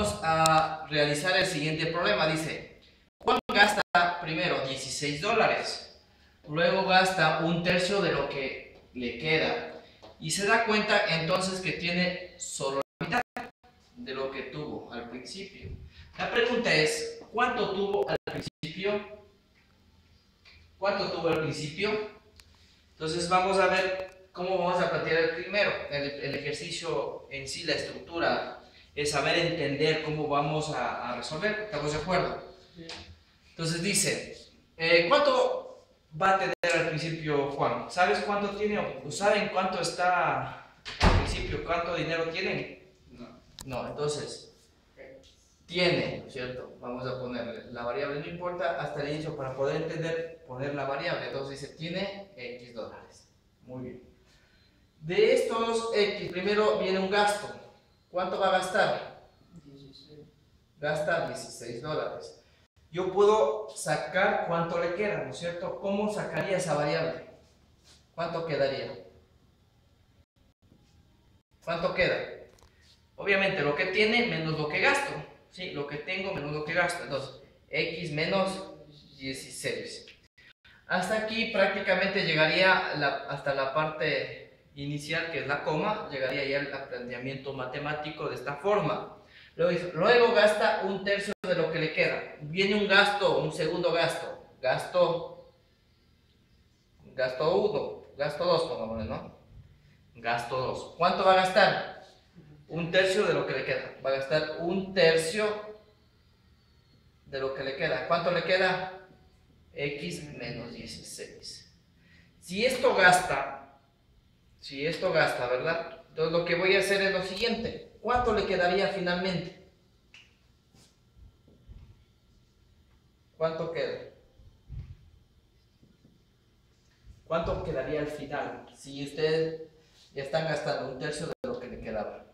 Vamos a realizar el siguiente problema. Dice, Juan gasta primero $16, luego gasta un tercio de lo que le queda y se da cuenta entonces que tiene solo la mitad de lo que tuvo al principio. La pregunta es, ¿cuánto tuvo al principio? ¿Cuánto tuvo al principio? Entonces vamos a ver cómo vamos a plantear el primero. El ejercicio en sí, la estructura, es saber entender cómo vamos a resolver. ¿Estamos de acuerdo? Sí. Entonces dice, ¿cuánto va a tener al principio Juan? ¿Sabes cuánto tiene? ¿O saben cuánto está al principio? ¿Cuánto dinero tienen? No, entonces tiene, ¿cierto? Vamos a ponerle la variable, no importa, hasta el inicio para poder entender, poner la variable. Entonces dice, tiene X dólares. Muy bien. De estos X, primero viene un gasto. ¿Cuánto va a gastar? 16. Gasta $16. Yo puedo sacar cuánto le queda, ¿no es cierto? ¿Cómo sacaría esa variable? ¿Cuánto quedaría? ¿Cuánto queda? Obviamente lo que tiene menos lo que gasto. Sí, lo que tengo menos lo que gasto. Entonces, X menos 16. Hasta aquí prácticamente llegaría hasta la parte inicial, que es la coma, llegaría ya al planteamiento matemático de esta forma. Luego gasta un tercio de lo que le queda. Viene un gasto, un segundo gasto. Gasto 1, gasto 2, pongámosle, ¿no? Gasto 2. ¿Cuánto va a gastar? Un tercio de lo que le queda. Va a gastar un tercio de lo que le queda. ¿Cuánto le queda? X menos 16. Si esto gasta, ¿verdad? Entonces lo que voy a hacer es lo siguiente. ¿Cuánto le quedaría finalmente? ¿Cuánto queda? ¿Cuánto quedaría al final? Si ustedes ya están gastando un tercio de lo que le quedaba.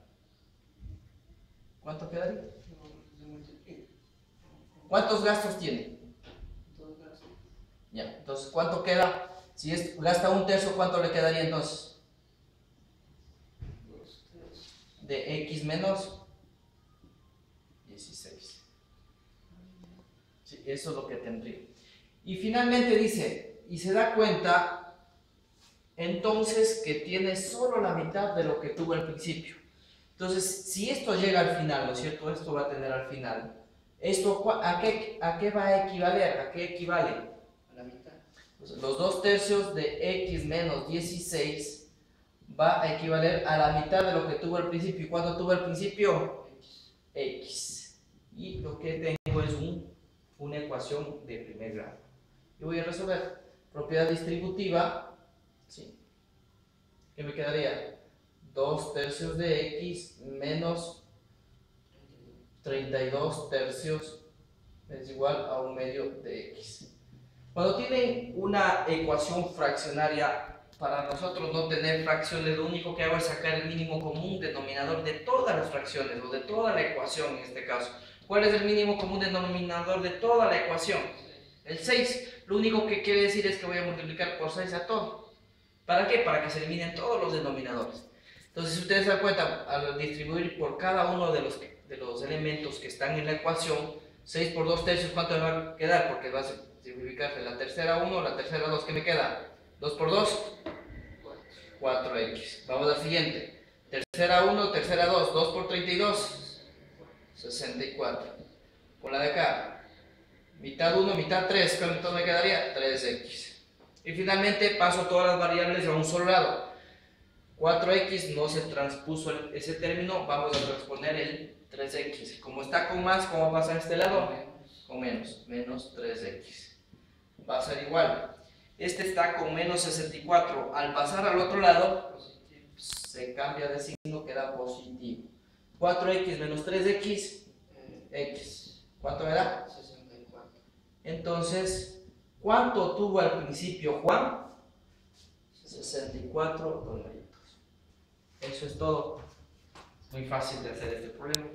¿Cuánto quedaría? ¿Cuántos gastos tiene? 2 gastos. Ya, entonces, ¿cuánto queda? Si gasta un tercio, ¿cuánto le quedaría entonces? 2 tercios. De X menos 16. Sí, eso es lo que tendría. Y finalmente dice, y se da cuenta entonces que tiene solo la mitad de lo que tuvo al principio. Entonces, si esto llega al final, ¿no es cierto? Esto va a tener al final. ¿Esto a qué va a equivaler? ¿A qué equivale? A la mitad. Pues los 2 tercios de X menos 16 va a equivaler a la mitad de lo que tuvo al principio. ¿Y cuánto tuvo al principio? X. Y lo que tengo es una ecuación de primer grado. Yo voy a resolver propiedad distributiva. ¿Sí? ¿Qué me quedaría? 2 tercios de X menos 32 tercios es igual a 1/2 de X. Cuando tienen una ecuación fraccionaria, para nosotros no tener fracciones, lo único que hago es sacar el mínimo común denominador de todas las fracciones, o de toda la ecuación en este caso. ¿Cuál es el mínimo común denominador de toda la ecuación? El 6. Lo único que quiere decir es que voy a multiplicar por 6 a todo. ¿Para qué? Para que se eliminen todos los denominadores. Entonces, si ustedes se dan cuenta, al distribuir por cada uno de los elementos que están en la ecuación, 6 por 2 tercios, ¿cuánto me va a quedar? Porque va a simplificarse la tercera 1, la tercera 2, ¿qué me queda? 2 por 2, 4x. Vamos al siguiente. Tercera 1, tercera 2, 2 por 32, 64. Por la de acá, mitad 1, mitad 3, ¿cuánto me quedaría? 3x. Y finalmente paso todas las variables a un solo lado. 4x no se transpuso ese término, vamos a transponer el 3x. Como está con más, ¿cómo pasa a este lado? Con menos, menos 3x. Va a ser igual. Este está con menos 64. Al pasar al otro lado, se cambia de signo, queda positivo. 4x menos 3x, x. ¿Cuánto me da? 64. Entonces, ¿cuánto tuvo al principio Juan? 64 dolaritos. Eso es todo. Muy fácil de hacer este problema.